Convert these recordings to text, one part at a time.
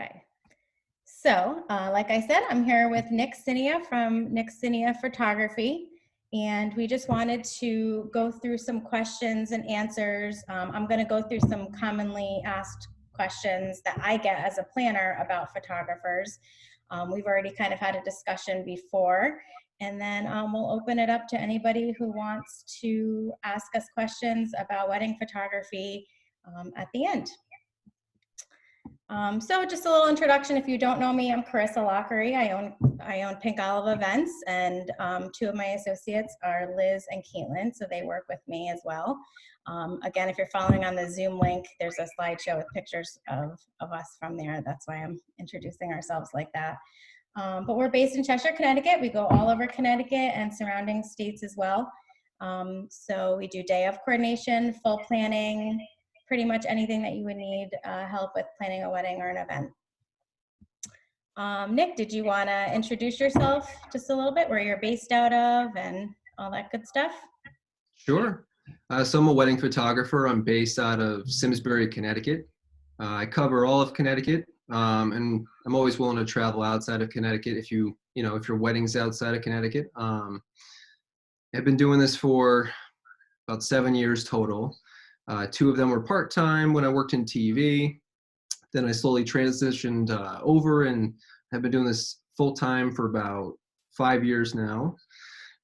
Okay. So, like I said, I'm here with Nick Cinea from Nick Cinea Photography, and we just wanted to go through some questions and answers. I'm going to go through some commonly asked questions that I get as a planner about photographers. We've already kind of had a discussion before, and then we'll open it up to anybody who wants to ask us questions about wedding photography at the end. So just a little introduction. If you don't know me, I'm Carissa Lockery. I own Pink Olive Events, and two of my associates are Liz and Caitlin, so they work with me as well. Again, if you're following on the Zoom link, there's a slideshow with pictures of us from there. That's why I'm introducing ourselves like that. But we're based in Cheshire, Connecticut. We go all over Connecticut and surrounding states as well. So we do day of coordination, full planning, pretty much anything that you would need help with planning a wedding or an event. Nick, did you want to introduce yourself just a little bit, where you're based out of and all that good stuff? Sure. So I'm a wedding photographer. I'm based out of Simsbury, Connecticut. I cover all of Connecticut, and I'm always willing to travel outside of Connecticut if your wedding's outside of Connecticut. I've been doing this for about 7 years total. 2 of them were part-time when I worked in TV. Then I slowly transitioned over and have been doing this full-time for about 5 years now.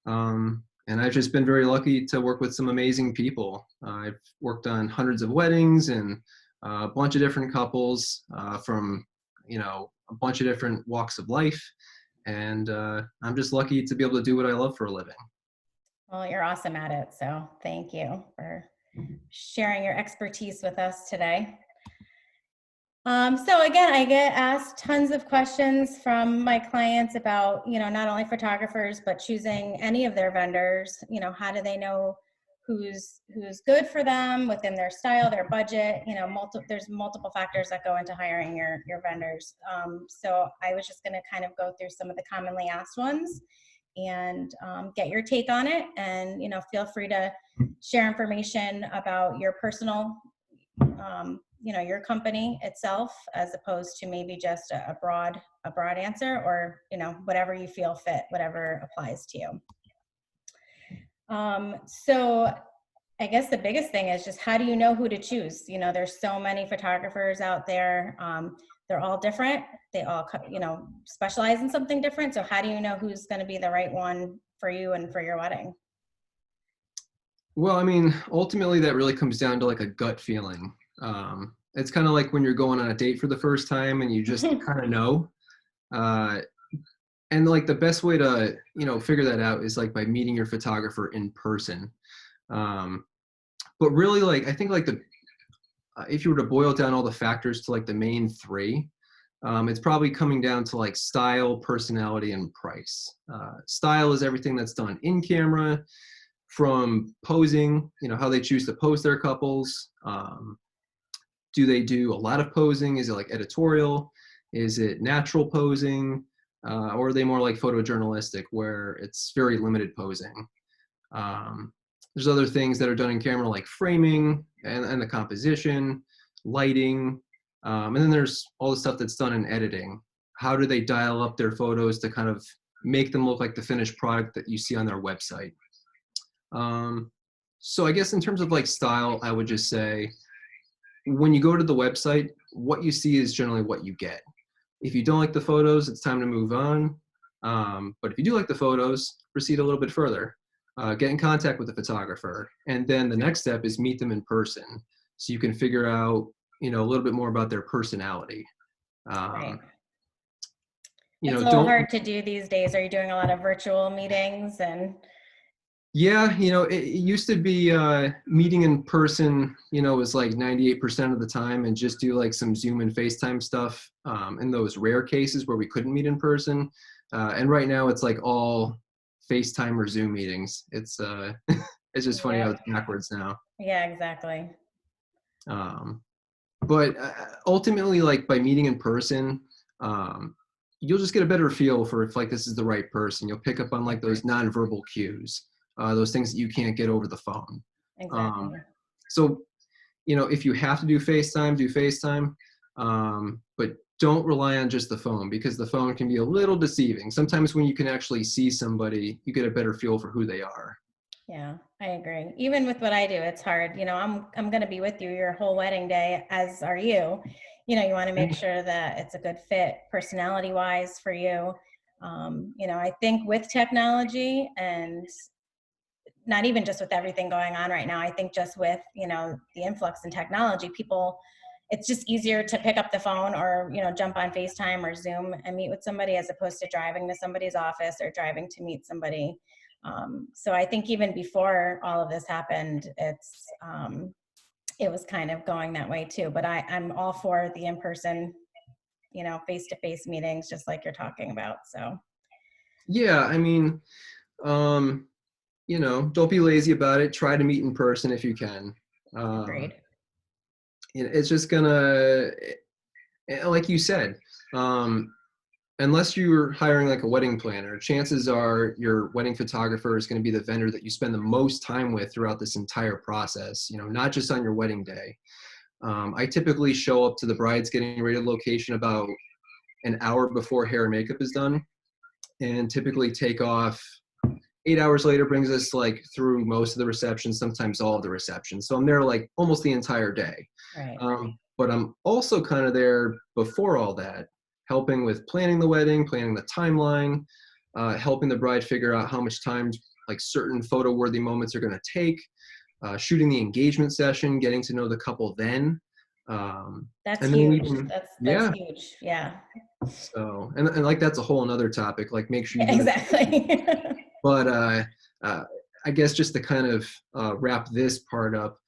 And I've just been very lucky to work with some amazing people. I've worked on hundreds of weddings and a bunch of different couples from, a bunch of different walks of life. And I'm just lucky to be able to do what I love for a living. Well, you're awesome at it. So thank you for sharing your expertise with us today. So again, I get asked tons of questions from my clients about, not only photographers, but choosing any of their vendors. How do they know who's good for them within their style, their budget? There's multiple factors that go into hiring your vendors. So I was just going to kind of go through some of the commonly asked ones and get your take on it. And, feel free to share information about your personal your company itself, as opposed to maybe just a broad answer, or whatever you feel fit, whatever applies to you. So I guess the biggest thing is just, how do you know who to choose? There's so many photographers out there. They're all different. They all specialize in something different. So how do you know who's going to be the right one for you and for your wedding? Well, I mean, ultimately that really comes down to like a gut feeling. It's kind of like when you're going on a date for the first time and you just kind of know. And like the best way to, figure that out is like by meeting your photographer in person. But really, like, I think like if you were to boil down all the factors to like the main 3, it's probably coming down to like style, personality, and price. Style is everything that's done in camera, from posing, how they choose to pose their couples. Do they do a lot of posing? Is it like editorial? Is it natural posing? Or are they more like photojournalistic, where it's very limited posing? There's other things that are done in camera, like framing and the composition, lighting. And then there's all the stuff that's done in editing. How do they dial up their photos to kind of make them look like the finished product that you see on their website? So I guess in terms of like style, I would just say, when you go to the website, what you see is generally what you get. If you don't like the photos, it's time to move on. But if you do like the photos, proceed a little bit further. Get in contact with the photographer. And then the next step is meet them in person, so you can figure out, a little bit more about their personality. Right. It's a little hard to do these days. Are you doing a lot of virtual meetings? And yeah, it used to be meeting in person, was like 98% of the time, and just do like some Zoom and FaceTime stuff in those rare cases where we couldn't meet in person. And right now it's like all FaceTime or Zoom meetings. It's it's just funny how it's backwards now. Yeah, exactly. But ultimately, like by meeting in person, you'll just get a better feel for if like this is the right person. You'll pick up on like those nonverbal cues. Those things that you can't get over the phone. Exactly. So, if you have to do FaceTime, do FaceTime. But don't rely on just the phone, because the phone can be a little deceiving. Sometimes when you can actually see somebody, you get a better feel for who they are. Yeah, I agree. Even with what I do, it's hard. I'm going to be with you your whole wedding day, as are you. You want to make sure that it's a good fit personality wise for you. I think with technology, and not even just with everything going on right now, I think just with, the influx in technology, people, it's just easier to pick up the phone or, jump on FaceTime or Zoom and meet with somebody as opposed to driving to somebody's office or driving to meet somebody. So I think even before all of this happened, it was kind of going that way too. But I'm all for the in-person, face-to-face meetings, just like you're talking about. So Yeah, I mean, don't be lazy about it. Try to meet in person if you can. agreed. It's just gonna, like you said, um, unless you're hiring like a wedding planner, chances are your wedding photographer is going to be the vendor that you spend the most time with throughout this entire process, not just on your wedding day. I typically show up to the bride's getting ready location about an hour before hair and makeup is done, and typically take off 8 hours later, brings us like through most of the receptions, sometimes all of the receptions. So I'm there like almost the entire day. Right. But I'm also kind of there before all that, helping with planning the wedding, planning the timeline, helping the bride figure out how much time like certain photo worthy moments are going to take, shooting the engagement session, getting to know the couple then. That's And then huge. even, That's yeah. huge. Yeah. So, and like that's a whole another topic. Like make sure you do that. Exactly. But uh, I guess just to kind of wrap this part up,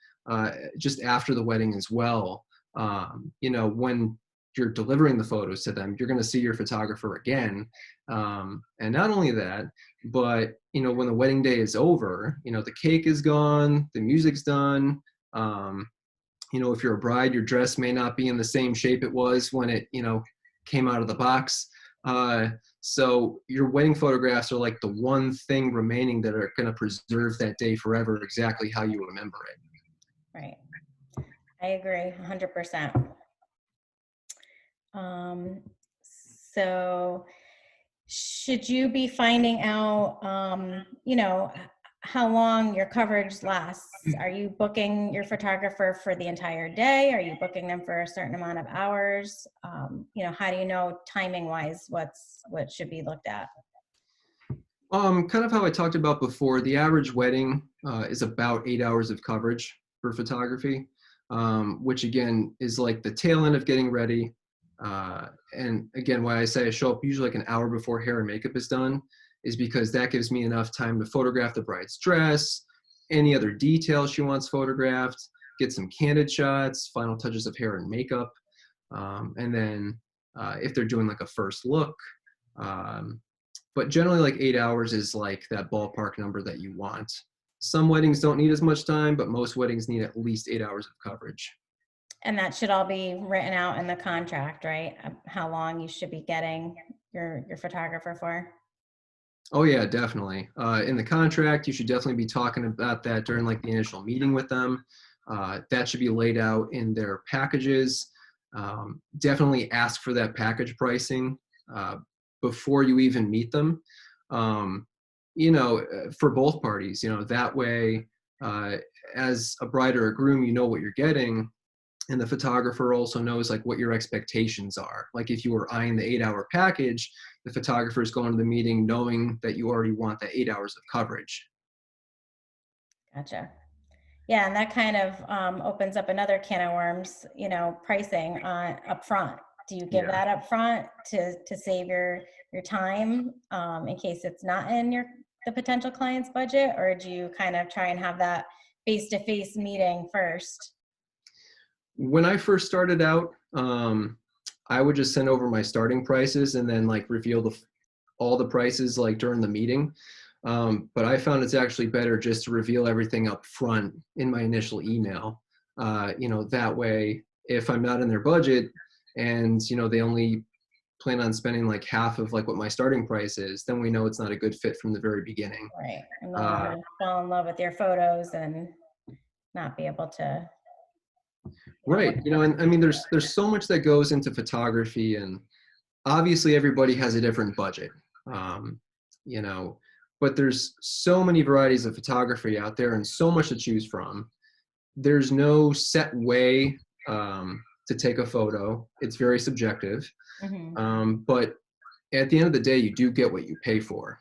just after the wedding as well, when you're delivering the photos to them, you're going to see your photographer again. And not only that, but, when the wedding day is over, the cake is gone, the music's done. If you're a bride, your dress may not be in the same shape it was when it, came out of the box. Uh, so your wedding photographs are like the one thing remaining that are going to preserve that day forever, exactly how you remember it. Right. I agree 100%. Um, so should you be finding out, how long your coverage lasts? Are you booking your photographer for the entire day? Are you booking them for a certain amount of hours? How do you know timing wise what should be looked at? Kind of how I talked about before, the average wedding is about 8 hours of coverage for photography, which again is like the tail end of getting ready. And again, why I say I show up usually like an hour before hair and makeup is done is because that gives me enough time to photograph the bride's dress, any other details she wants photographed, get some candid shots, final touches of hair and makeup. And then if they're doing like a first look, um, but generally like 8 hours is like that ballpark number that you want. Some weddings don't need as much time, but most weddings need at least 8 hours of coverage. And that should all be written out in the contract, right? How long you should be getting your photographer for? Oh yeah, definitely. In the contract, you should definitely be talking about that during like the initial meeting with them. That should be laid out in their packages. Definitely ask for that package pricing uh, before you even meet them. Um, for both parties, that way, uh, as a bride or a groom, you know what you're getting, and the photographer also knows like what your expectations are. Like if you were eyeing the 8 hour package, the photographer is going to the meeting knowing that you already want the 8 hours of coverage. Gotcha. Yeah, and that kind of opens up another can of worms, pricing up front. Do you give Yeah. that up front to save your time in case it's not in the potential client's budget, or do you kind of try and have that face-to-face meeting first? When I first started out, I would just send over my starting prices and then like reveal all the prices like during the meeting. But I found it's actually better just to reveal everything up front in my initial email. That way, if I'm not in their budget and, they only plan on spending like half of like what my starting price is, then we know it's not a good fit from the very beginning. Right. And then they're Uh, going to fall in love with your photos and not be able to. Right. You know, and I mean, there's so much that goes into photography, and obviously everybody has a different budget. Um, you know, but there's so many varieties of photography out there and so much to choose from. There's no set way to take a photo. It's very subjective. Mhm. But at the end of the day, you do get what you pay for.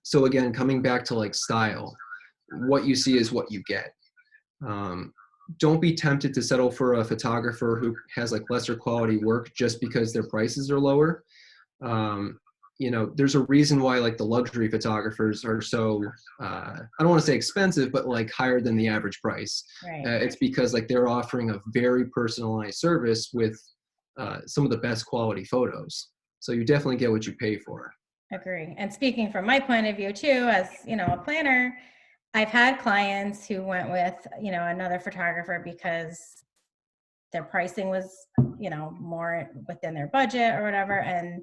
So again, coming back to like style, what you see is what you get. Um, don't be tempted to settle for a photographer who has like lesser quality work just because their prices are lower. Um, you know, there's a reason why like the luxury photographers are so I don't want to say expensive, but like higher than the average price. Right. It's because like they're offering a very personalized service with some of the best quality photos. So you definitely get what you pay for. Agree. And speaking from my point of view too, as a planner, I've had clients who went with, another photographer because their pricing was, more within their budget or whatever. And,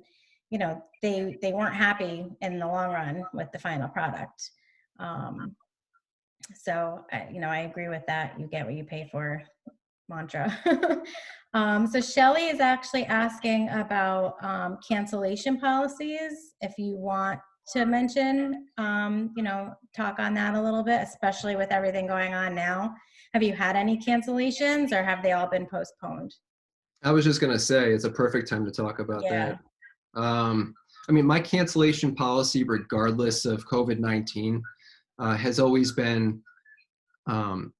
they weren't happy in the long run with the final product. Um, so I agree with that. You get what you pay for mantra. So Shelly is actually asking about cancellation policies. If you want to mention, talk on that a little bit, especially with everything going on now. Have you had any cancellations or have they all been postponed? I was just gonna say it's a perfect time to talk about that. Yeah. I mean, my cancellation policy, regardless of COVID-19, has always been um,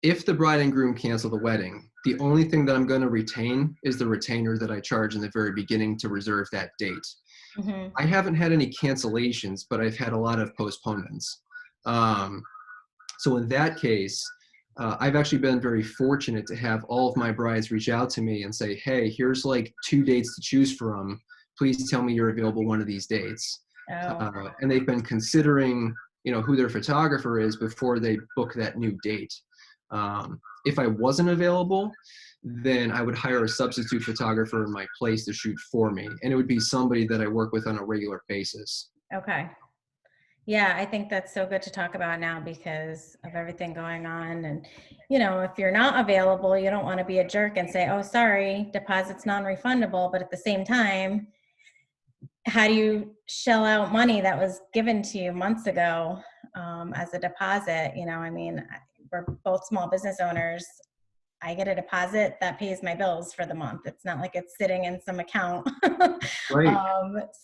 if the bride and groom cancel the wedding, the only thing that I'm going to retain is the retainer that I charge in the very beginning to reserve that date. Hmm. I haven't had any cancellations, but I've had a lot of postponements. Um, so in that case, I've actually been very fortunate to have all of my brides reach out to me and say, hey, here's like 2 dates to choose from. Please tell me you're available one of these dates. Oh, And they've been considering, who their photographer is before they book that new date. If I wasn't available, then I would hire a substitute photographer in my place to shoot for me. And it would be somebody that I work with on a regular basis. okay. Yeah, I think that's so good to talk about now because of everything going on. And, if you're not available, you don't want to be a jerk and say, oh, sorry, deposit's non-refundable. But at the same time, how do you shell out money that was given to you months ago as a deposit? We're both small business owners. I get a deposit that pays my bills for the month. It's not like it's sitting in some account. Right.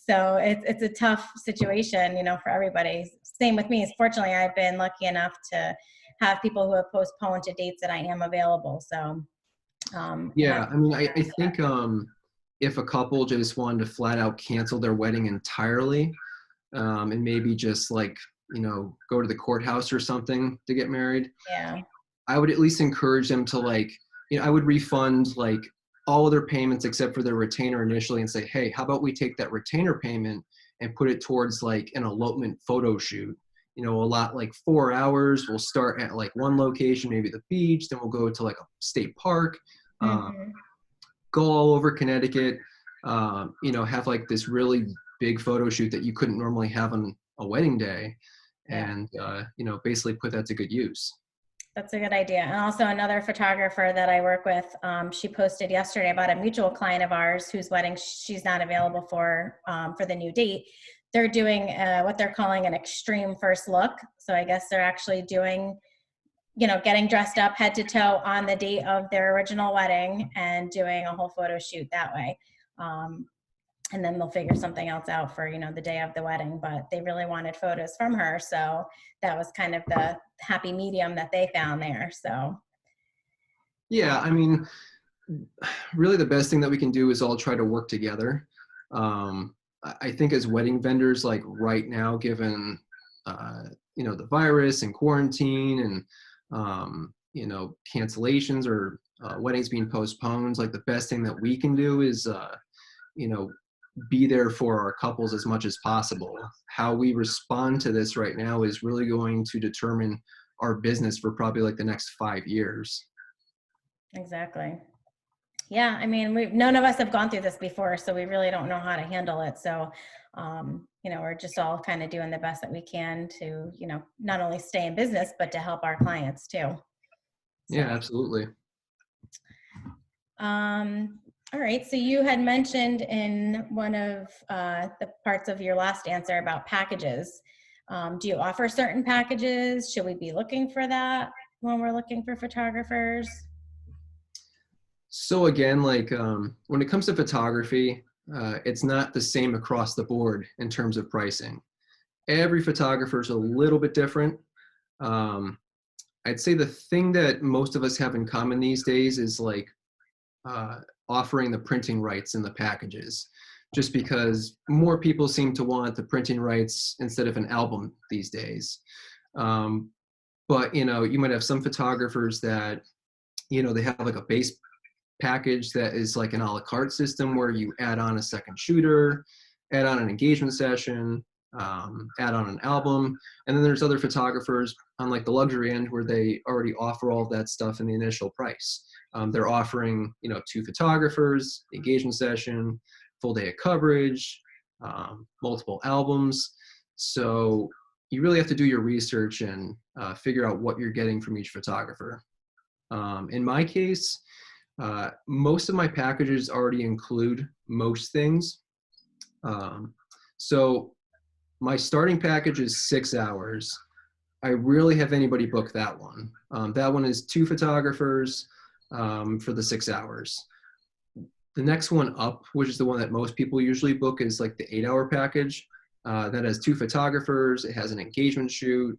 So it's a tough situation, for everybody. Same with me. Fortunately, I've been lucky enough to have people who have postponed to dates that I am available. So Yeah, happy I mean, I for that. think if a couple just wanted to flat out cancel their wedding entirely, and maybe just like, go to the courthouse or something to get married, Yeah. I would at least encourage them to like, I would refund like all of their payments except for their retainer initially and say, hey, how about we take that retainer payment and put it towards like an elopement photo shoot? A lot like 4 hours. We'll start at like one location, maybe the beach, then we'll go to like a state park, uh, Hmm. go all over Connecticut, have like this really big photo shoot that you couldn't normally have on a wedding day, Yeah. and basically put that to good use. That's a good idea. And also another photographer that I work with, she posted yesterday about a mutual client of ours whose wedding she's not available for the new date. They're doing what they're calling an extreme first look. So I guess they're actually doing, getting dressed up head to toe on the date of their original wedding and doing a whole photo shoot that way. Um, and then they'll figure something else out for the day of the wedding, but they really wanted photos from her, so that was kind of the happy medium that they found there. So Yeah, I mean, really the best thing that we can do is all try to work together. I think as wedding vendors, like right now, given the virus and quarantine and cancellations or weddings being postponed, like the best thing that we can do is you know be there for our couples as much as possible. How we respond to this right now is really going to determine our business for probably like the next 5 years. exactly. Yeah, I mean, we none of us have gone through this before, so we really don't know how to handle it. So we're just all kind of doing the best that we can to not only stay in business but to help our clients too. Yeah, So absolutely. All right, so you had mentioned in one of the parts of your last answer about packages. Do you offer certain packages? Should we be looking for that when we're looking for photographers? So again, like when it comes to photography, it's not the same across the board in terms of pricing. Every photographer is a little bit different. Um, I'd say the thing that most of us have in common these days is like uh, offering the printing rights in the packages, just because more people seem to want the printing rights instead of an album these days. Um, but you might have some photographers that they have like a base package that is like an a la carte system where you add on a second shooter, add on an engagement session, add on an album. And then there's other photographers on like the luxury end where they already offer all of that stuff in the initial price. They're offering, 2 photographers, the engagement session, full day of coverage, multiple albums. So you really have to do your research and figure out what you're getting from each photographer. In my case, most of my packages already include most things. So my starting package is 6 hours. I rarely have anybody book that one. That one is 2 photographers for the 6 hours. The next one up, which is the one that most people usually book, is like the 8 hour package. That has 2 photographers. It has an engagement shoot.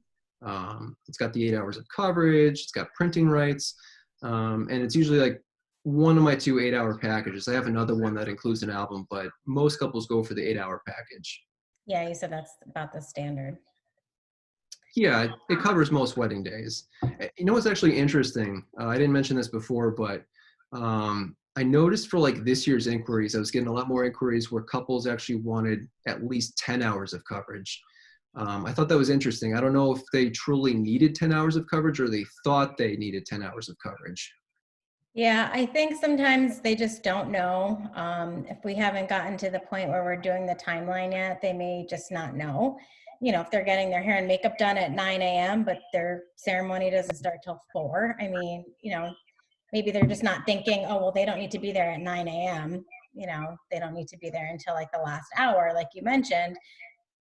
It's got the 8 hours of coverage. It's got printing rights. And it's usually like one of my 2 8 hour packages. I have another one that includes an album, but most couples go for the 8 hour package. Yeah, you said that's about the standard. Yeah, it covers most wedding days. You know what's actually interesting? I didn't mention this before, but I noticed for like this year's inquiries, I was getting a lot more inquiries where couples actually wanted at least 10 hours of coverage. I thought that was interesting. I don't know if they truly needed 10 hours of coverage or they thought they needed 10 hours of coverage. Yeah, I think sometimes they just don't know. If we haven't gotten to the point where we're doing the timeline yet, they may just not know. If they're getting their hair and makeup done at 9 a.m., but their ceremony doesn't start till 4. I mean, maybe they're just not thinking, oh, well, they don't need to be there at 9 a.m. They don't need to be there until like the last hour, like you mentioned.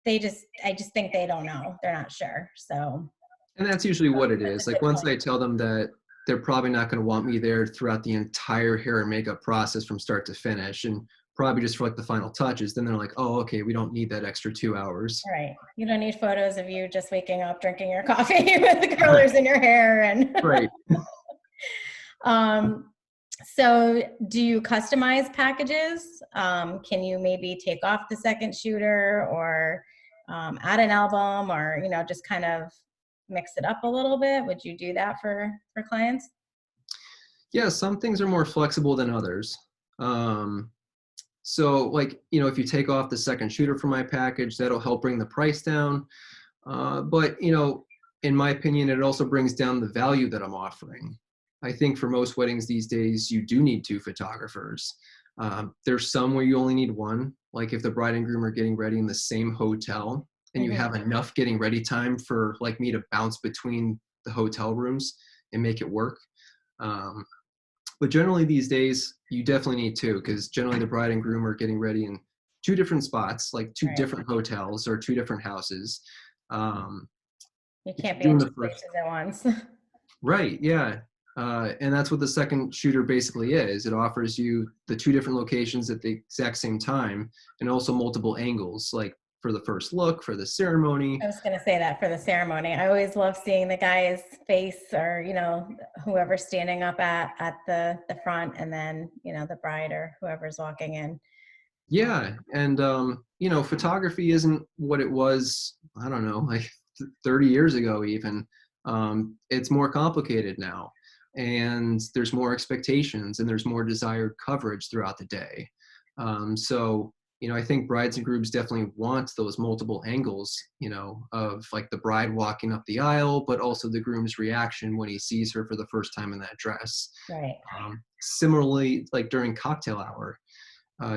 I just think they don't know. They're not sure. So And that's usually what it that's is. a Like good once point. I tell them that they're probably not going to want me there throughout the entire hair and makeup process from start to finish and probably just for like the final touches, then they're like, oh, okay, we don't need that extra 2 hours. All right. You don't need photos of you just waking up, drinking your coffee with the curlers in your hair. And Right. um, so do you customize packages? Can you maybe take off the second shooter or add an album or, just kind of mix it up a little bit? Would you do that for clients? Yeah, some things are more flexible than others. Um, so like, if you take off the second shooter from my package, that'll help bring the price down. But in my opinion, it also brings down the value that I'm offering. I think for most weddings these days, you do need 2 photographers. There's some where you only need one, like if the bride and groom are getting ready in the same hotel and you Mhm. have enough getting ready time for like me to bounce between the hotel rooms and make it work. Um, but generally these days, you definitely need 2 because generally the bride and groom are getting ready in 2 different spots, like two Right. different hotels or 2 different houses. Um, You if can't be you're in doing two the first, places at once. right, yeah. And that's what the second shooter basically is. It offers you the 2 different locations at the exact same time and also multiple angles, like for the first look, for the ceremony. I was going to say that for the ceremony. I always love seeing the guy's face or, whoever's standing up at the front and then, the bride or whoever's walking in. Yeah. And, photography isn't what it was, I don't know, like 30 years ago, even. It's more complicated now. And there's more expectations and there's more desired coverage throughout the day. So, I think brides and grooms definitely want those multiple angles, of like the bride walking up the aisle, but also the groom's reaction when he sees her for the first time in that dress. Right. Similarly, like during cocktail hour,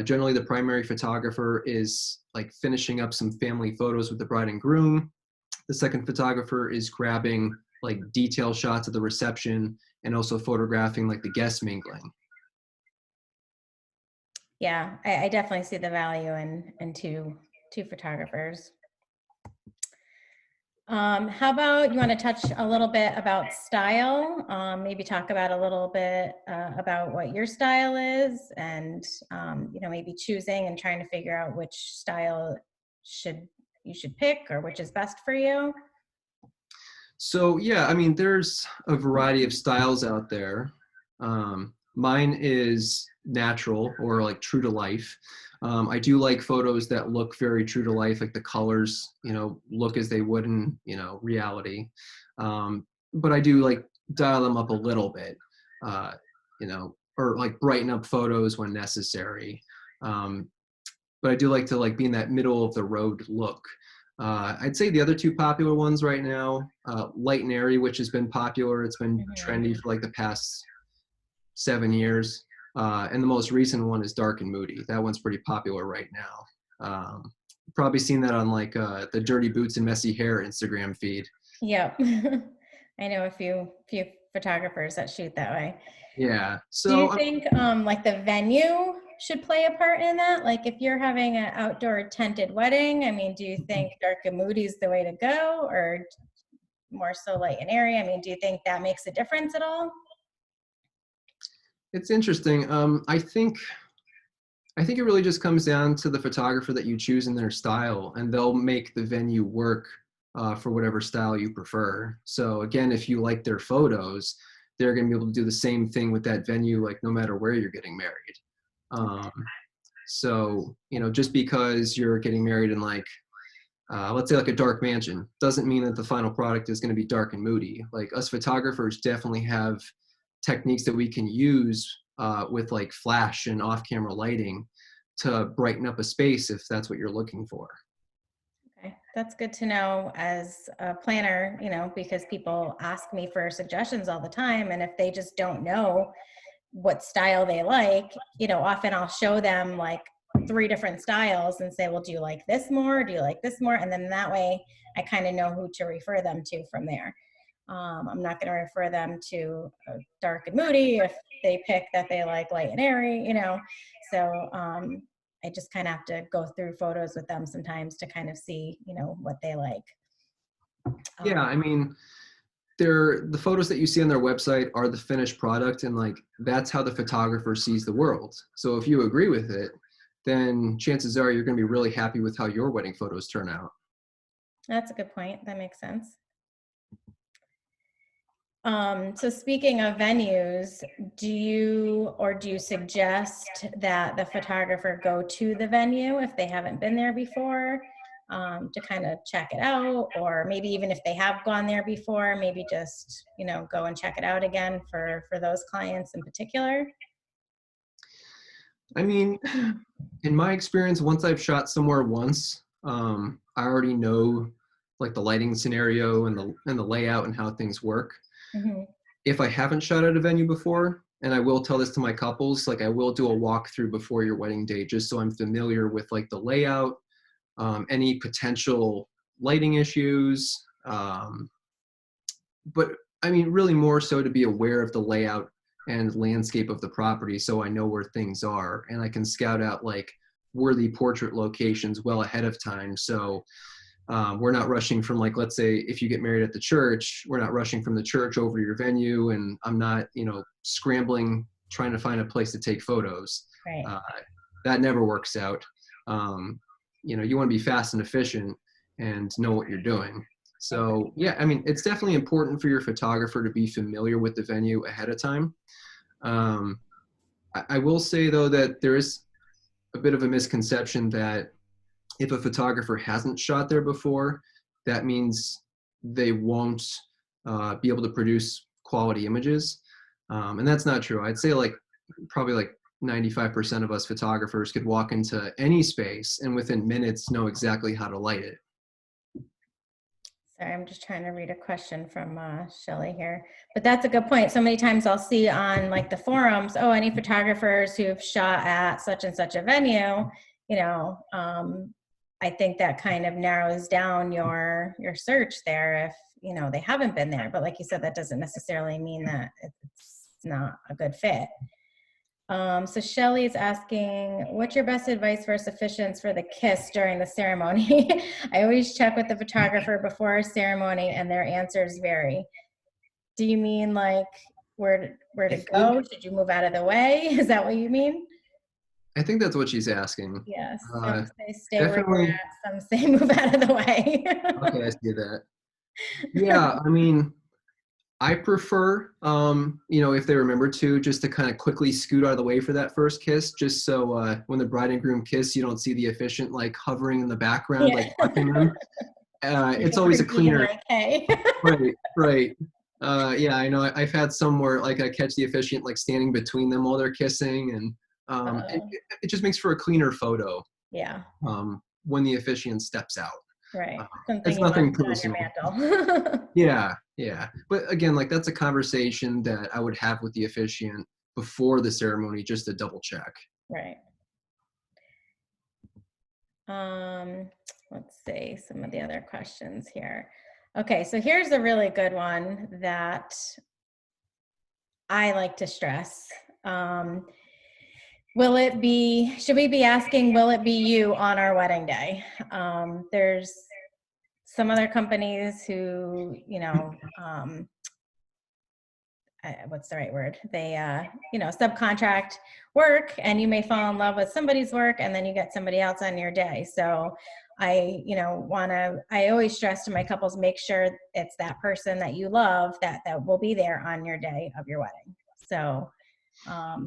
generally, the primary photographer is like finishing up some family photos with the bride and groom. The second photographer is grabbing like detail shots of the reception and also photographing like the guest mingling. Yeah, I definitely see the value in two photographers. How about you want to touch a little bit about style? Maybe talk about a little bit about what your style is, and maybe choosing and trying to figure out which style should you should pick or which is best for you. So yeah, I mean, there's a variety of styles out there. Mine is natural or like true to life. I do like photos that look very true to life, like the colors, look as they would in, reality. But I do like dial them up a little bit, uh, or like brighten up photos when necessary. Um, but I do like to like be in that middle of the road look. I'd say the other two popular ones right now, light and airy, which has been popular. It's been Mhm. trendy for like the past 7 years. And the most recent one is dark and moody. That one's pretty popular right now. Probably seen that on like the dirty boots and messy hair Instagram feed. Yep. I know a few photographers that shoot that way. Yeah. Do you So think like the venue should play a part in that? Like if you're having an outdoor tented wedding, I mean, do you think dark and moody is the way to go, or more so light and airy? I mean, do you think that makes a difference at all? it's interesting. I think it really just comes down to the photographer that you choose and their style, and they'll make the venue work for whatever style you prefer. So again, if you like their photos, they're going to be able to do the same thing with that venue, like no matter where you're getting married. Um, so just because you're getting married in like let's say like a dark mansion doesn't mean that the final product is going to be dark and moody. Like us photographers definitely have techniques that we can use with like flash and off-camera lighting to brighten up a space if that's what you're looking for. Okay, that's good to know as a planner, because people ask me for suggestions all the time. And if they just don't know what style they like, often I'll show them like three different styles and say, well, do you like this more? Do you like this more? And then that way I kind of know who to refer them to from there. I'm not going to refer them to dark and moody if they pick that they like light and airy. So I just kind of have to go through photos with them sometimes to kind of see, what they like. Yeah, Um, I mean, the photos that you see on their website are the finished product, and like that's how the photographer sees the world. So if you agree with it, then chances are you're going to be really happy with how your wedding photos turn out. that's a good point. That makes sense. So speaking of venues, do you suggest that the photographer go to the venue if they haven't been there before, to kind of check it out, or maybe even if they have gone there before, maybe just, go and check it out again for those clients in particular? I mean, in my experience, once I've shot somewhere once, I already know like the lighting scenario and the layout and how things work. Mhm. If I haven't shot at a venue before, and I will tell this to my couples, like I will do a walkthrough before your wedding day, just so I'm familiar with like the layout, any potential lighting issues. But I mean, really more so to be aware of the layout and landscape of the property so I know where things are and I can scout out like worthy portrait locations well ahead of time. So we're not rushing from like, let's say if you get married at the church, we're not rushing from the church over to your venue, and I'm not, scrambling trying to find a place to take photos. Right. Uh, that never works out. Um, you want to be fast and efficient and know what you're doing. So yeah, I mean, it's definitely important for your photographer to be familiar with the venue ahead of time. Um, I will say though that there is a bit of a misconception that if a photographer hasn't shot there before, that means they won't be able to produce quality images. And that's not true. I'd say like probably like 95% of us photographers could walk into any space and within minutes know exactly how to light it. Sorry, I'm just trying to read a question from Shelly here. But that's a good point. So many times I'll see on like the forums, oh, any photographers who've shot at such and such a venue, you know, I think that kind of narrows down your search there if, they haven't been there. But like you said, that doesn't necessarily mean that it's not a good fit. So Shelly is asking, what's your best advice for sufficiency for the kiss during the ceremony? I always check with the photographer before a ceremony and their answers vary. Do you mean like where I to think go? Should you move out of the way? Is that what you mean? I think that's what she's asking. Yes. Some Uh, say stay where you're Definitely. at. Some say move out of the way. Okay, I see that. Yeah, I mean, I prefer, if they remember to, just to kind of quickly scoot out of the way for that first kiss, just so when the bride and groom kiss, you don't see the officiant like hovering in the background, Yeah. like watching them. You're It's just always a like being cleaner. like, hey. Right, right. Yeah, I know. I've had some where like I catch the officiant like standing between them while they're kissing, and Uh, it just makes for a cleaner photo yeah, when the officiant steps out. right. Uh, Something it's you want to nothing put on personal. your mantle. Yeah, yeah. But again, like that's a conversation that I would have with the officiant before the ceremony just to double check. Right. Um, let's see some of the other questions here. Okay, so here's a really good one that I like to stress. Should we be asking, will it be you on our wedding day? There's some other companies who, what's the right word? They, subcontract work, and you may fall in love with somebody's work and then you get somebody else on your day. So I always stress to my couples, make sure it's that person that you love that will be there on your day of your wedding. So,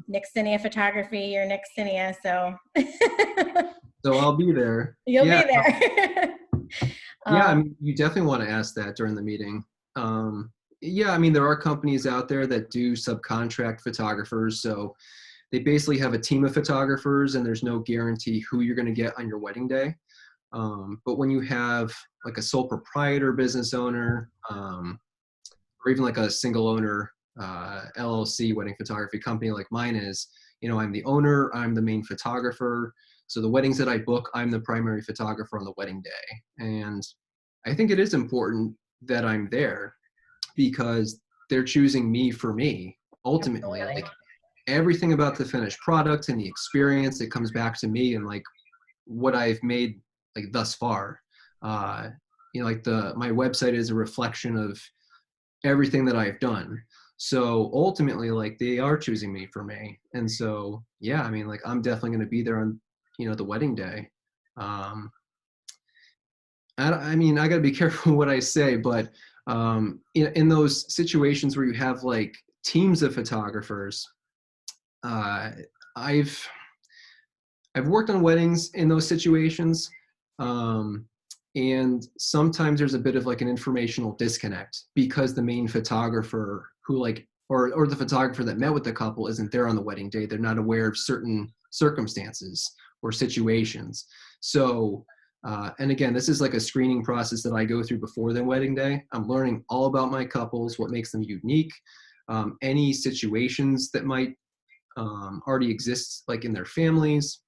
Nick Cinea Photography, you're Nick Cinea, so So I'll be there. you'll Yeah, be there. yeah. I um, mean, you definitely want to ask that during the meeting. Yeah, I mean, there are companies out there that do subcontract photographers. So they basically have a team of photographers, and there's no guarantee who you're going to get on your wedding day. But when you have like a sole proprietor business owner, or even like a single owner LLC wedding photography company like mine is, I'm the owner, I'm the main photographer. So the weddings that I book, I'm the primary photographer on the wedding day. And I think it is important that I'm there because they're choosing me for me. Ultimately, Absolutely. like everything about the finished product and the experience, it comes back to me and like what I've made like thus far. Uh, like my website is a reflection of everything that I've done. So ultimately, like they are choosing me for me. And so, yeah, I mean, like I'm definitely going to be there on, the wedding day. Um, I mean, I got to be careful what I say, but in those situations where you have like teams of photographers, uh, I've I've worked on weddings in those situations, um, and sometimes there's a bit of like an informational disconnect because the main photographer who like or the photographer that met with the couple isn't there on the wedding day. They're not aware of certain circumstances or situations. So, and again, this is like a screening process that I go through before the wedding day. I'm learning all about my couples, what makes them unique, any situations that might already exist, like in their families.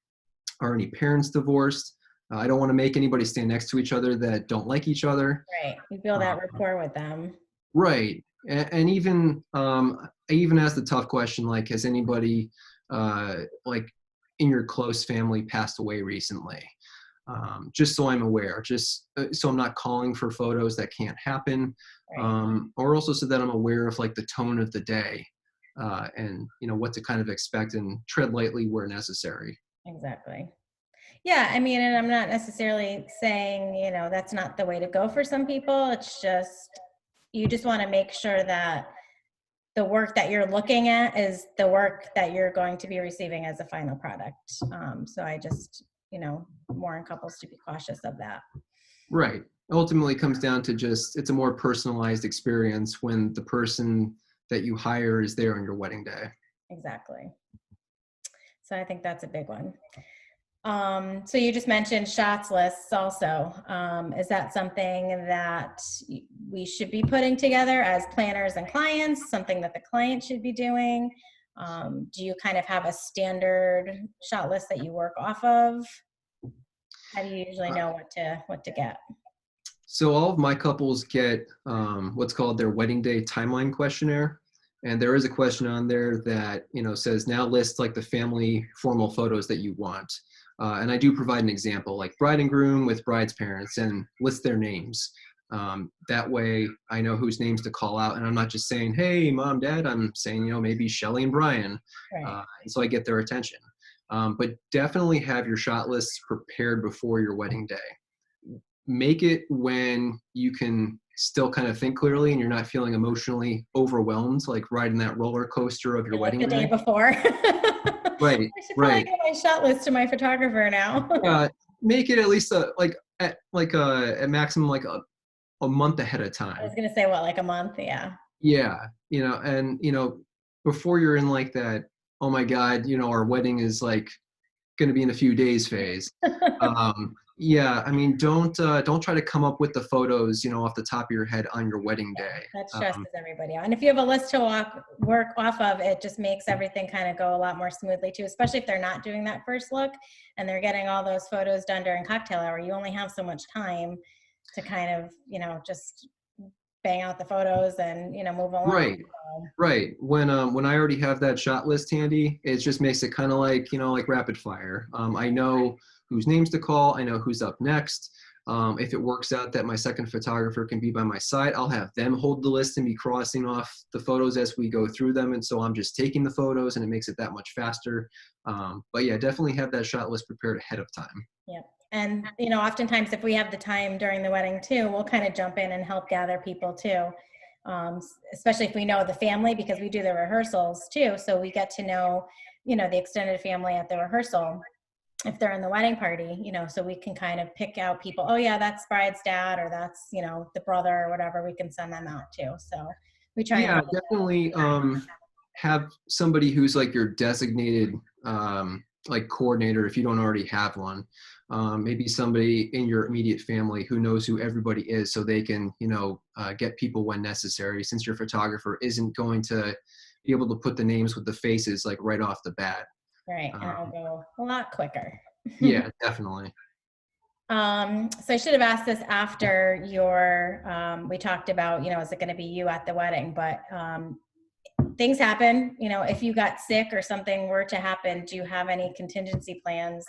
Are any parents divorced? I don't want to make anybody stand next to each other that don't like each other. Right. You build Uh, that rapport with them. right. And even I even asked the tough question like, has anybody like in your close family passed away recently? Just so I'm aware, just so I'm not calling for photos that can't happen, Right. or also so that I'm aware of like the tone of the day, and what to kind of expect and tread lightly where necessary. Exactly. Yeah, I mean, and I'm not necessarily saying, that's not the way to go for some people. It's just, you just want to make sure that the work that you're looking at is the work that you're going to be receiving as a final product. So I just, warn couples to be cautious of that. Right. Ultimately, it comes down to just it's a more personalized experience when the person that you hire is there on your wedding day. Exactly. So I think that's a big one. So you just mentioned shots lists also. Is that something that we should be putting together as planners and clients, something that the client should be doing? Do you kind of have a standard shot list that you work off of? How do you usually Uh, know what to get? So all of my couples get what's called their wedding day timeline questionnaire. And there is a question on there that, says now list like the family formal photos that you want. And I do provide an example, like bride and groom with bride's parents, and list their names. That way I know whose names to call out, and I'm not just saying, hey, mom, dad. I'm saying, maybe Shelly and Brian. Right. And so I get their attention. But definitely have your shot lists prepared before your wedding day. Make it when you can still kind of think clearly and you're not feeling emotionally overwhelmed, like riding that roller coaster of your Like wedding the day day. before. Right, I should probably right. give my shot list to my photographer now. Make it at least at maximum like a month ahead of I was time. gonna say what, like a month? Yeah. Yeah, and before you're in like that, oh my God, our wedding is like going to be in a few days phase. Yeah, I mean, don't try to come up with the photos, off the top of your head on your wedding Yeah, day. that stresses everybody out. And if you have a list to work off of, it just makes everything kind of go a lot more smoothly too, especially if they're not doing that first look and they're getting all those photos done during cocktail hour. You only have so much time to kind of, just bang out the photos and, move along. Right. Right. When I already have that shot list handy, it just makes it kind of like, like rapid fire. I know whose names to call. I know who's up next. If it works out that my second photographer can be by my side, I'll have them hold the list and be crossing off the photos as we go through them. And so I'm just taking the photos and it makes it that much faster. But yeah, definitely have that shot list prepared ahead of time. Yeah. And, oftentimes if we have the time during the wedding too, we'll kind of jump in and help gather people too. Especially if we know the family, because we do the rehearsals too. So we get to know, the extended family at the rehearsal if they're in the wedding party, so we can kind of pick out people. Oh yeah, that's bride's dad, or that's, the brother or whatever. We can send them out too. So we try and Yeah, help. definitely have somebody who's like your designated like coordinator if you don't already have one. Maybe somebody in your immediate family who knows who everybody is, so they can get people when necessary. Since your photographer isn't going to be able to put the names with the faces like right off the bat. Right, and it'll go a lot quicker. Yeah, definitely. So I should have asked this after we talked about, is it going to be you at the wedding? But things happen, if you got sick or something were to happen, do you have any contingency plans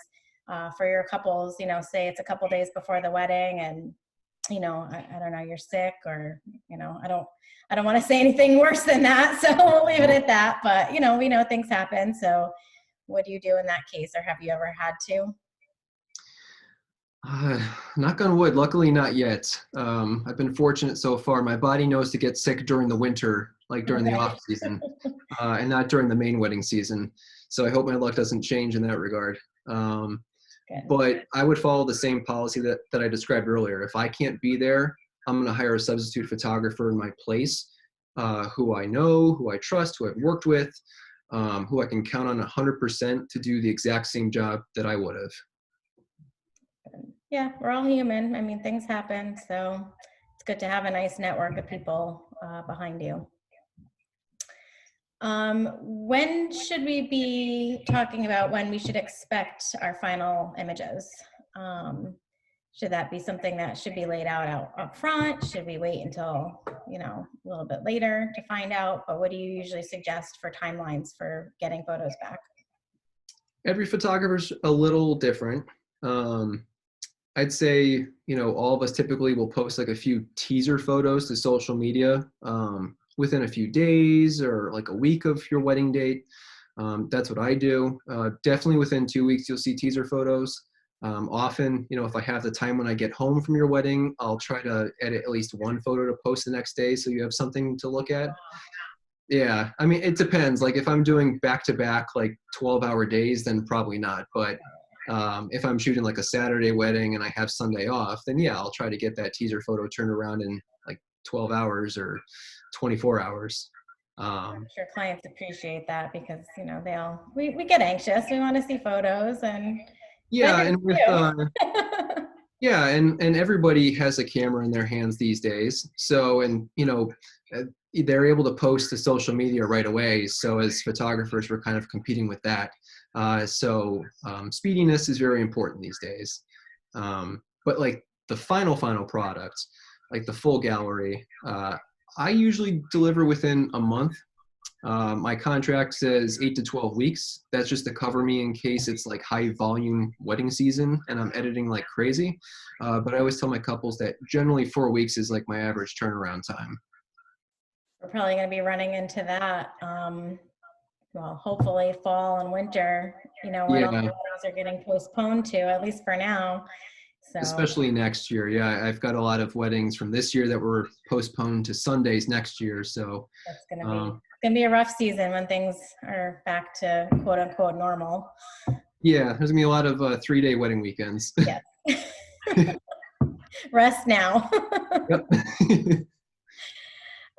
for your couples? Say it's a couple days before the wedding and, I don't know, you're sick or, I don't want to say anything worse than that. So we'll leave it at that. But, we know things happen. So what do you do in that case? Or have you ever had to? Knock on wood, luckily not yet. I've been fortunate so far. My body knows to get sick during the winter, like during the Right. off season, and not during the main wedding season. So I hope my luck doesn't change in that regard. Good. But I would follow the same policy that I described earlier. If I can't be there, I'm going to hire a substitute photographer in my place, who I know, who I trust, who I've worked with, who I can count on 100% to do the exact same job that I would have. Yeah, we're all human. I mean, things happen. So it's good to have a nice network of people behind you. When should we be talking about when we should expect our final images? Should that be something that should be laid out up front? Should we wait until, a little bit later to find out? But what do you usually suggest for timelines for getting photos back? Every photographer's a little different. I'd say, all of us typically will post like a few teaser photos to social media within a few days or like a week of your wedding date. That's what I do. Definitely within 2 weeks, you'll see teaser photos. Often, if I have the time when I get home from your wedding, I'll try to edit at least one photo to post the next day so you have something to look at. Yeah, I mean, it depends. Like if I'm doing back-to-back, like 12-hour days, then probably not. But if I'm shooting like a Saturday wedding and I have Sunday off, then yeah, I'll try to get that teaser photo turned around in like 12 hours or 24 hours. I'm sure clients appreciate that because, we get anxious. We want to see photos and Yeah, I and with do. yeah, and everybody has a camera in their hands these days. So, and they're able to post to social media right away. So as photographers, we're kind of competing with that. Speediness is very important these days. But like the final product, like the full gallery, I usually deliver within a month. My contract says 8 to 12 weeks. That's just to cover me in case it's like high volume wedding season and I'm editing like crazy. But I always tell my couples that generally 4 weeks is like my average turnaround time. We're probably going to be running into that. Well, hopefully fall and winter, when all the Yeah, weddings are getting postponed to, at least for now. So especially next year. Yeah, I've got a lot of weddings from this year that were postponed to Sundays next year. So, it's going to be um, a rough season when things are back to quote unquote normal. yeah, there's gonna be a lot of 3-day wedding weekends. Yes. Rest now. Yep.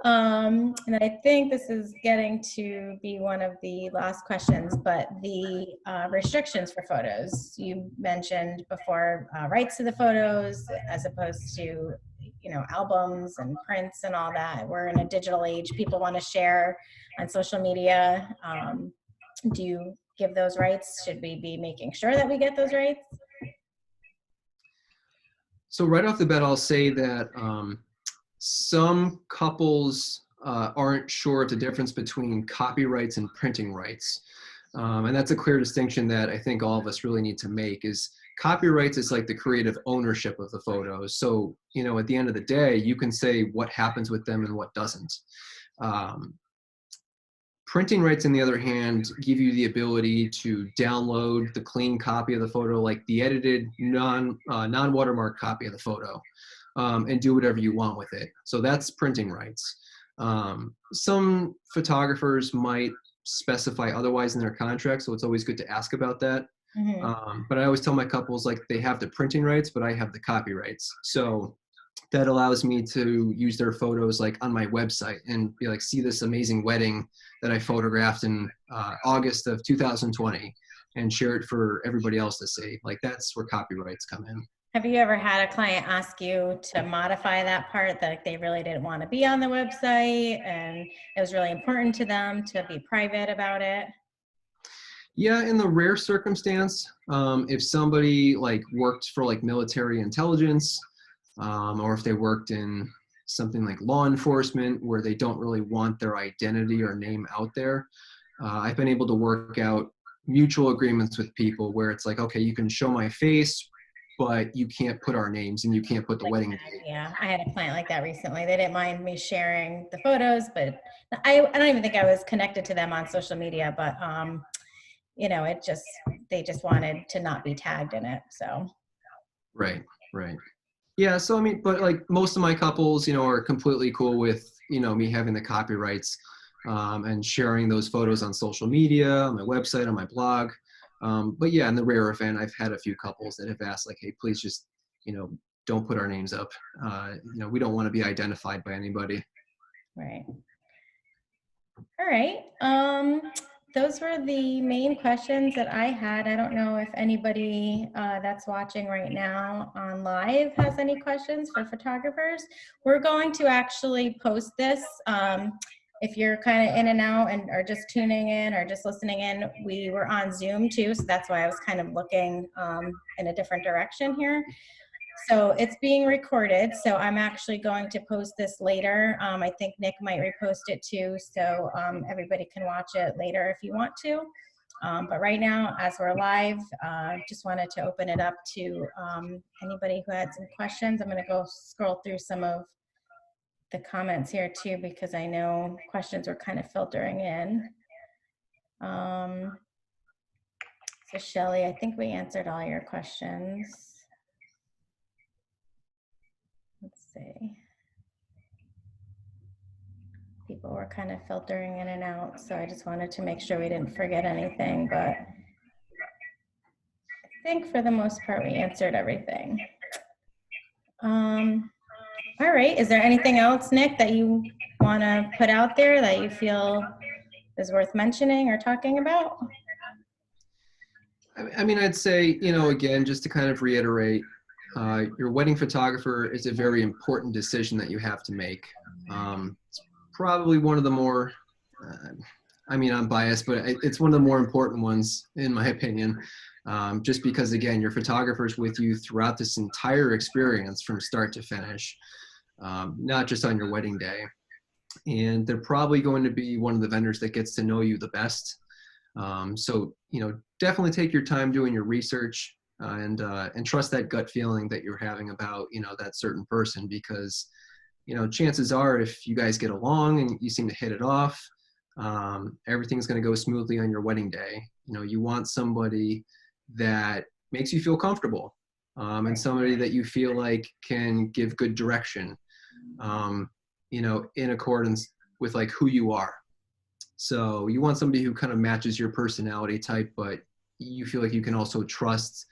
And I think this is getting to be one of the last questions, but the restrictions for photos. You mentioned before rights to the photos as opposed to, albums and prints and all that. We're in a digital age. People want to share on social media. Do you give those rights? Should we be making sure that we get those rights? So right off the bat, I'll say that some couples aren't sure of the difference between copyrights and printing rights. And that's a clear distinction that I think all of us really need to make is copyrights is like the creative ownership of the photos. So, at the end of the day, you can say what happens with them and what doesn't. Printing rights, on the other hand, give you the ability to download the clean copy of the photo, like the edited non-watermark copy of the photo, and do whatever you want with it. So that's printing rights. Some photographers might specify otherwise in their contract, so it's always good to ask about that. But I always tell my couples like they have the printing rights, but I have the copyrights. So that allows me to use their photos like on my website and be like, see this amazing wedding that I photographed in August of 2020 and share it for everybody else to see. Like that's where copyrights come in. Have you ever had a client ask you to modify that part, that they really didn't want to be on the website and it was really important to them to be private about it? Yeah, in the rare circumstance, if somebody like worked for like military intelligence, or if they worked in something like law enforcement where they don't really want their identity or name out there, I've been able to work out mutual agreements with people where it's like, okay, you can show my face, but you can't put our names and you can't put the wedding date. Yeah, I had a client like that recently. They didn't mind me sharing the photos, but I don't even think I was connected to them on social media, but they just wanted to not be tagged in it. So Right, right. Yeah, so I mean, but like most of my couples, are completely cool with, me having the copyrights and sharing those photos on social media, on my website, on my blog. But yeah, in the rare event, I've had a few couples that have asked like, hey, please just, don't put our names up. We don't want to be identified by anybody. right. All right. Those were the main questions that I had. I don't know if anybody that's watching right now on live has any questions for photographers. We're going to actually post this. If you're kind of in and out and are just tuning in or just listening in, we were on Zoom too, so that's why I was kind of looking in a different direction here. So it's being recorded, so I'm actually going to post this later. I think Nick might repost it too, so everybody can watch it later if you want to. But right now, as we're live, just wanted to open it up to anybody who had some questions. I'm going to go scroll through some of the comments here too, because I know questions were kind of filtering in. So Shelley, I think we answered all your questions. Let's see. People were kind of filtering in and out, so I just wanted to make sure we didn't forget anything, but I think for the most part we answered everything. All right, is there anything else, Nick, that you want to put out there that you feel is worth mentioning or talking about? I mean, I'd say, again, just to kind of reiterate, your wedding photographer is a very important decision that you have to make. It's probably one of the more, I'm biased, but it's one of the more important ones in my opinion, just because, again, your photographer's with you throughout this entire experience from start to finish, not just on your wedding day. and they're probably going to be one of the vendors that gets to know you the best. So, definitely take your time doing your research, and trust that gut feeling that you're having about, that certain person, because, chances are if you guys get along and you seem to hit it off, everything's going to go smoothly on your wedding day. You want somebody that makes you feel comfortable, and somebody that you feel like can give good direction, in accordance with like who you are. So you want somebody who kind of matches your personality type, but you feel like you can also trust,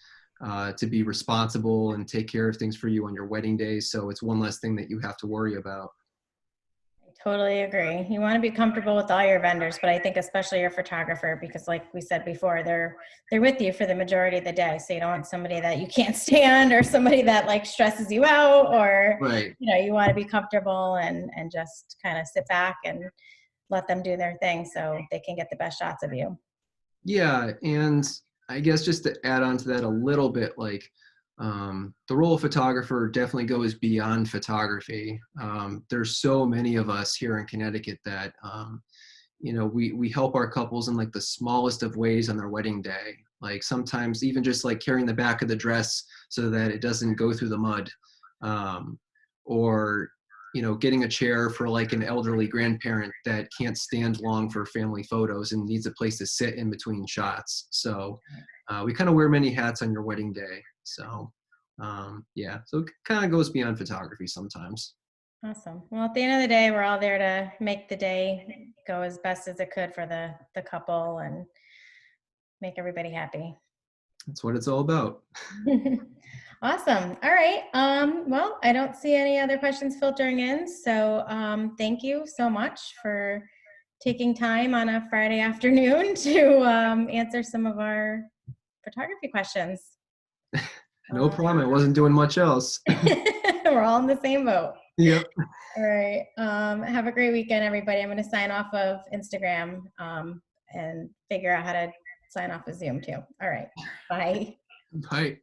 to be responsible and take care of things for you on your wedding day. So it's one less thing that you have to worry about. Totally agree. You want to be comfortable with all your vendors, but I think especially your photographer, because like we said before, they're with you for the majority of the day. So you don't want somebody that you can't stand or somebody that like stresses you out, or Right. you want to be comfortable and just kind of sit back and let them do their thing so they can get the best shots of you. Yeah, and I guess just to add on to that a little bit, like, the role of photographer definitely goes beyond photography. There's so many of us here in Connecticut that, we help our couples in like the smallest of ways on their wedding day. Like sometimes even just like carrying the back of the dress so that it doesn't go through the mud, um, or getting a chair for like an elderly grandparent that can't stand long for family photos and needs a place to sit in between shots. So we kind of wear many hats on your wedding day. So yeah, so it kind of goes beyond photography sometimes. Awesome. Well, at the end of the day, we're all there to make the day go as best as it could for the couple and make everybody happy. That's what it's all about. Awesome. All right. Well, I don't see any other questions filtering in. So thank you so much for taking time on a Friday afternoon to answer some of our photography questions. No problem. I wasn't doing much else. We're all in the same boat. Yep. All right. Have a great weekend, everybody. I'm going to sign off of Instagram and figure out how to sign off of Zoom too. All right. Bye. Bye.